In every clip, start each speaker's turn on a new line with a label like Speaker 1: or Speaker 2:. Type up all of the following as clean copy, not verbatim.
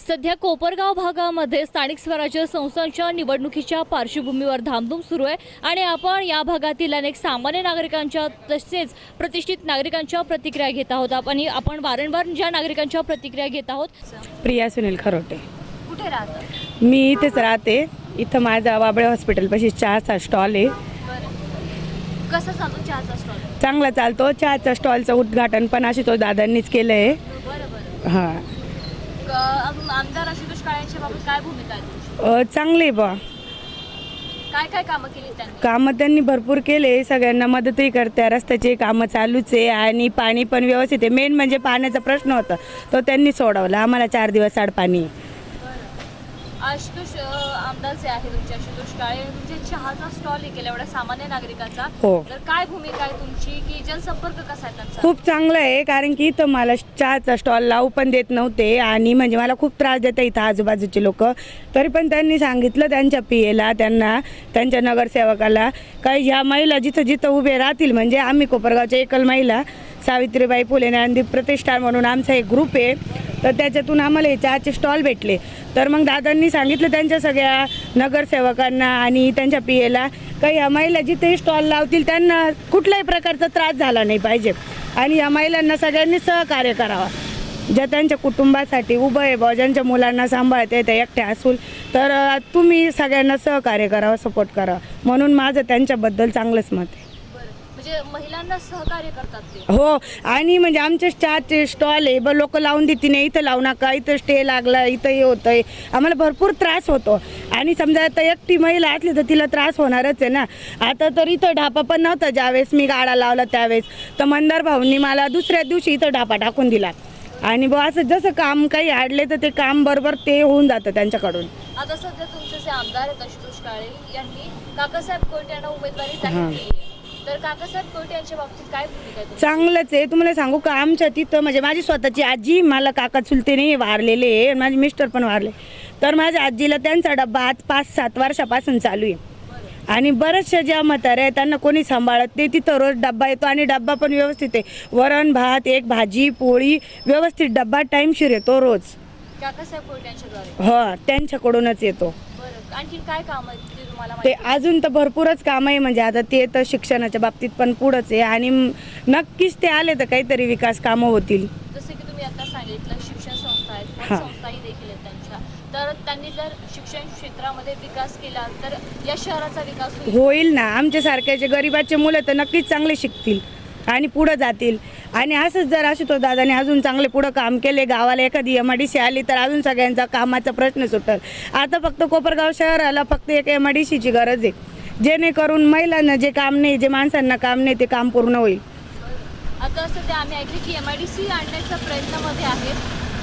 Speaker 1: सध्या कोपरगाव भागामध्ये स्थानिक स्वराज्य संस्थांच्या निवडणुकीच्या पार्श्वभूमीवर धामधूम सुरू आहे आणि आपण या भागातील अनेक सामान्य नागरिकांच्या तसेच प्रतिष्ठित नागरिकांच्या प्रतिक्रिया घेत आहोत आणि आपण वारंवार ज्या नागरिकांच्या प्रतिक्रिया घेत आहोत।
Speaker 2: प्रिया सुनील खरोटे।
Speaker 1: कुठे राहतात?
Speaker 2: मी इथेच राहते। इथं माझा वाबळे हॉस्पिटलपाशी चहाचा स्टॉल आहे।
Speaker 1: कसं चालतो चहाचा स्टॉल?
Speaker 2: चांगला चालतो। चहाचा स्टॉलचं उद्घाटन पण आशुतोष दादांनीच केलं आहे।
Speaker 1: बरोबर।
Speaker 2: हां,
Speaker 1: आमदार आशुतोष काळेंच्या बाबत काय भूमिका आहे तुमची?
Speaker 2: चांगले बा,
Speaker 1: काय काय कामं केली त्यांनी?
Speaker 2: कामं त्यांनी भरपूर केले, सगळ्यांना मदतही करते। रस्त्याचे कामं चालूच आहे आणि पाणी पण व्यवस्थित आहे। मेन म्हणजे पाण्याचा प्रश्न होता तो त्यांनी सोडवला। आम्हाला 4 दिवस आड पाणी।
Speaker 1: आशुतोष आमदार जे आहे तुमचे आशुतोष काळे म्हणजे चहाचा स्टॉल हे केला एवढ्या सामान्य नागरिकाचा,
Speaker 2: हो।
Speaker 1: तर काय भूमिका आहे तुमची की जनसंपर्क कसा आहे त्यांचा?
Speaker 2: खूप चांगलं आहे, कारण की इथं मला चहाचा स्टॉल लावू पण देत नव्हते आणि म्हणजे मला खूप त्रास देते इथं आजूबाजूचे लोक। तरी पण त्यांनी सांगितलं त्यांच्या पीएला, त्यांना, त्यांच्या नगरसेवकाला काही ह्या महिला जिथं जिथं उभे राहतील, म्हणजे आम्ही कोपरगावच्या एकल महिला सावित्रीबाई फुले ज्ञानदीप प्रतिष्ठान म्हणून आमचा एक ग्रुप आहे, तर त्याच्यातून आम्हाला हे चहाचे स्टॉल भेटले। तर मग दादांनी सांगितलं त्यांच्या सगळ्या नगरसेवकांना आणि त्यांच्या पीएला काही ह्या महिला जिथे स्टॉल लावतील त्यांना कुठल्याही प्रकारचा त्रास झाला नाही पाहिजे आणि या महिलांना सगळ्यांनी सहकार्य करावं। ज्या त्यांच्या कुटुंबासाठी उभं आहे बा, ज्यांच्या मुलांना सांभाळते त्या एकट्या असूल तर तुम्ही सगळ्यांना सहकार्य करावं, सपोर्ट करावं, म्हणून माझं त्यांच्याबद्दल चांगलंच मत आहे।
Speaker 1: म्हणजे महिलांना सहकार्य करतात ते?
Speaker 2: हो, आणि म्हणजे आमचे चहाचे स्टॉल आहे ब, लोक लावून देते नाही, इथं लावू नका, इथं स्टे लागला, इथं हे होतंय, आम्हाला भरपूर त्रास होतो। आणि समजा आता एकटी महिला असली तर तिला त्रास होणारच आहे ना। आता तर इथं ढापा पण नव्हता ज्यावेळेस मी गाडा लावला त्यावेळेस, तर मंदार भाऊंनी मला दुसऱ्या दिवशी इथं ढापा टाकून दिला आणि ब असं जसं काम काही आडले तर ते काम बरोबर ते होऊन जातं त्यांच्याकडून।
Speaker 1: आता सध्या तुमचे जे आमदार आहेत आशुतोष काळे यांनी काकासाहेब कोर्टे यांना उमेदवारी जाहीर केली आहे, तर काकासाहेब कोर्टे यांच्या बाबतीत काय भूमिका आहे?
Speaker 2: चांगलंच आहे। तुम्हाला सांगू का, आमच्या तिथं म्हणजे माझी स्वतःची आजी, मला काका चुलते नाही वारलेले आहे, माझे मिस्टर पण वारले, तर माझ्या आजीला त्यांचा डब्बा आज 5-7 वर्षापासून चालू आहे आणि बऱ्याचशा ज्या म्हाताऱ्या आहेत त्यांना कोणी सांभाळत ते, तिथं रोज डब्बा येतो आणि डब्बा पण व्यवस्थित आहे। वरण भात, एक भाजी पोळी, व्यवस्थित डब्बा टाईमशीर येतो रोज।
Speaker 1: काकासाहेब कोर्टे यांच्याद्वारे?
Speaker 2: हो, त्यांच्याकडूनच येतो।
Speaker 1: बरं, आणखी काय काम आहे ते तुम्हाला
Speaker 2: ते
Speaker 1: माहिती?
Speaker 2: अजून तर भरपूरच काम आहे, म्हणजे आता ते तर शिक्षणाच्या बाबतीत पण पुढंच आहे आणि नक्कीच ते आले तर काहीतरी विकास कामं होतील।
Speaker 1: जसे की तुम्ही आता सांगितलं शिक्षण संस्था आहेत,
Speaker 2: हां।
Speaker 1: संस्थाही देखील आहेत त्यांच्या, तर त्यांनी जर शिक्षण क्षेत्रामध्ये विकास केला तर या शहराचा विकास
Speaker 2: होईल ना। आमच्या सारख्याचे गरिबाचे मुलं तर नक्कीच चांगले शिकतील आणि पुढं जातील आणि असंच जर आशुतोष दादाने अजून चांगले पुढं काम केले, गावाला एखादी MIDC आली तर अजून सगळ्यांचा कामाचा प्रश्न सुटेल। आता फक्त कोपरगाव शहराला फक्त एक MIDCची गरज आहे, जेणेकरून महिलांना जे काम नाही, जे माणसांना काम नाही, ते काम पूर्ण होईल।
Speaker 1: आता सध्या आम्ही ऐकले की MIDC आणण्याच्या प्रयत्नामध्ये आहे,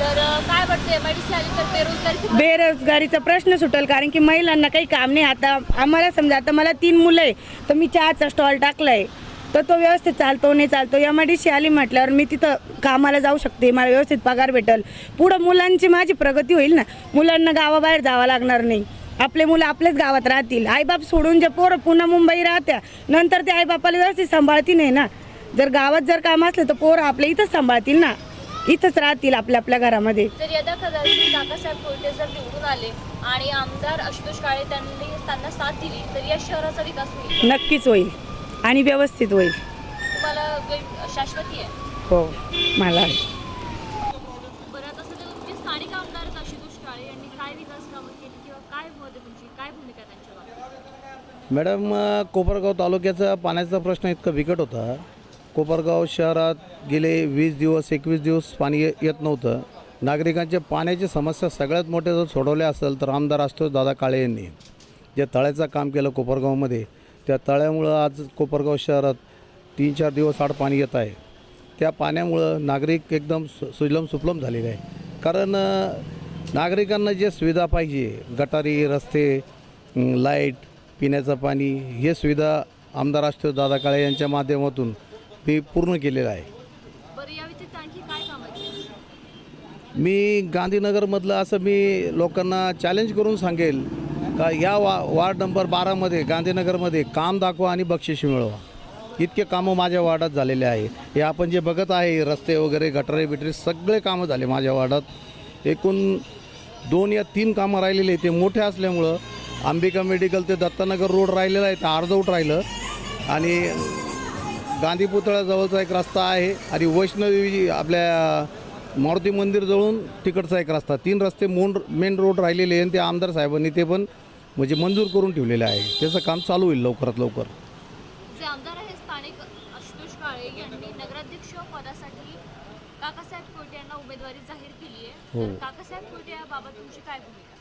Speaker 1: तर काय वाटतं MIDC आली तर
Speaker 2: बेरोजगारीचा प्रश्न सुटेल, कारण की महिलांना काही काम नाही। आता आम्हाला समजा, आता मला 3 मुलं आहे तर मी चहाचा स्टॉल टाकला आहे, तर तो व्यवस्थित चालतो नाही चालतो, MIDC आली म्हटल्यावर मी तिथं कामाला जाऊ शकते, मला व्यवस्थित पगार भेटेल, पुढं मुलांची माझी प्रगती होईल ना। मुलांना गावाबाहेर जावं लागणार नाही, आपले मुलं आपल्याच गावात राहतील। आईबाप सोडून जे पोरं पुन्हा मुंबई राहत्या, नंतर ते आईबापाला व्यवस्थित सांभाळती नाही ना। जर गावात जर काम असलं तर पोरं आपल्या इथंच सांभाळतील ना, इथंच राहतील आपल्या आपल्या घरामध्ये।
Speaker 1: जर यदा कदाचित काकासाहेब कोर्टे जर निवडून आले आणि आमदार आशुतोष काळे त्यांना साथ दिली तर या शहराचा विकास होईल?
Speaker 2: नक्कीच होईल आणि व्यवस्थित होईल।
Speaker 1: तुम्हाला शाश्वती आहे?
Speaker 2: हो, मला
Speaker 1: बरं, आता सध्या तुमचे स्थानिक आमदार आशुतोष काळे यांनी काय विकास कामं केली किंवा काय मत आहे तुमची, काय भूमिका आहे त्यांच्या बाबतीत?
Speaker 3: मॅडम, कोपरगाव तालुक्याचा पाण्याचा प्रश्न इतका बिकट होता। कोपरगाव शहरात गेले 21 दिवस पाणी येत नव्हतं। नागरिकांच्या पाण्याची समस्या सगळ्यात मोठ्या जर सोडवल्या असेल तर आमदार आशुतोष दादा काळे यांनी जे तळ्याचं काम केलं कोपरगावमध्ये, त्या तळ्यामुळं आज कोपरगाव शहरात 3-4 दिवस आड पाणी येत आहे। त्या पाण्यामुळं नागरिक एकदम सुजलम सुफलम झालेले आहे, कारण नागरिकांना जे सुविधा पाहिजे, गटारी, रस्ते, लाईट, पिण्याचं पाणी, हे सुविधा आमदार आशुतोष दादा काळे यांच्या माध्यमातून मी पूर्ण केलेलं आहे।
Speaker 1: बरं, या व्यतिरिक्त आणखी काय काम आहे?
Speaker 3: मी गांधीनगरमधलं असं मी लोकांना चॅलेंज करून सांगेल का या वार्ड नंबर 12मध्ये गांधीनगरमध्ये काम दाखवा आणि बक्षीस मिळवा। इतके कामं माझ्या वार्डात झालेले आहे। हे आपण जे बघत आहे, रस्ते वगैरे, गटारे बिटरे सगळे कामं झाले माझ्या वार्डात। एकूण 2 या 3 कामं राहिलेले आहे. ते मोठे असल्यामुळं अंबिका मेडिकल ते दत्तनगर रोड राहिलेला आहे, ते अर्धवट राहिलं. आणि गांधी पुतळ्याजवळचा एक रस्ता आहे आणि वैष्णवी आपल्या मारुती मंदिर जवळून तिकडचा एक रस्ता, 3 रस्ते मेन रोड राहिलेले आहे. आणि ते आमदार साहेबांनी ते पण म्हणजे मंजूर करून ठेवलेलं आहे. त्याचं काम चालू होईल लवकरात लवकर.
Speaker 1: जे आमदार आहे स्थानिक आशुतोष काळे यांनी नगराध्यक्ष पदासाठी काकासाहेब कोयटे यांना उमेदवारी जाहीर केली आहे. तर काकासाहेब कोयटे याबाबत तुमची काय भूमिका?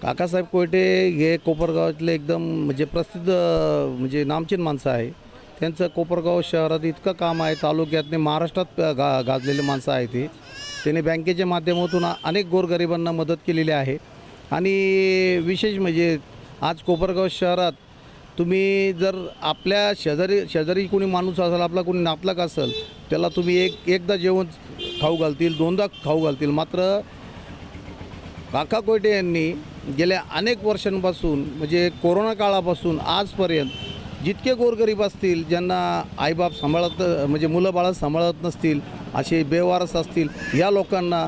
Speaker 3: काकासाहेब कोयटे हे कोपरगावातले एकदम म्हणजे प्रसिद्ध म्हणजे नामचीन माणसं आहे. त्यांचं कोपरगाव शहरात इतकं काम आहे, तालुक्यातले महाराष्ट्रात गाजलेले माणसं आहे ते. त्यांनी बँकेच्या माध्यमातून अनेक गोरगरिबांना मदत केलेली आहे. आणि विशेष म्हणजे आज कोपरगाव शहरात तुम्ही जर आपल्या शेजारी कोणी माणूस असेल, आपला कोणी नातलग असेल, त्याला तुम्ही एकदा जेवण खाऊ घालतील, 2दा खाऊ घालतील. मात्र काका कोयटे यांनी गेल्या अनेक वर्षांपासून म्हणजे कोरोना काळापासून आजपर्यंत जितके गोरगरीब असतील, ज्यांना आईबाप सांभाळत म्हणजे मुलं बाळं सांभाळत नसतील, असे बेवारस असतील, या लोकांना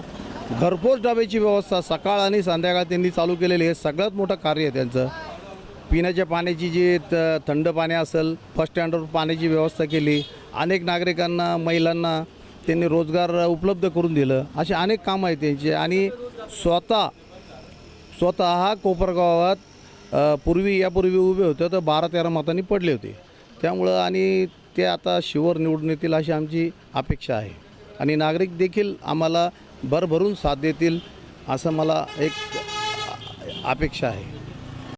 Speaker 3: घरपोच डब्याची व्यवस्था सकाळ आणि संध्याकाळ त्यांनी चालू केलेली आहे. सगळ्यात मोठं कार्य आहे त्यांचं. पिण्याच्या पाण्याची जी थंड पाणी असेल, फर्स्ट स्टँडवर पाण्याची व्यवस्था केली. अनेक नागरिकांना, महिलांना त्यांनी रोजगार उपलब्ध करून दिलं. असे अनेक कामं आहेत त्यांचे. आणि स्वतः कोपरगावात यापूर्वी उभे होते तर 12-13 मतांनी पडले होते. त्यामुळं आणि ते आता शिवर निवडून येतील अशी आमची अपेक्षा आहे. आणि नागरिक देखील आम्हाला भरभरून साथ देतील असं मला एक अपेक्षा आहे.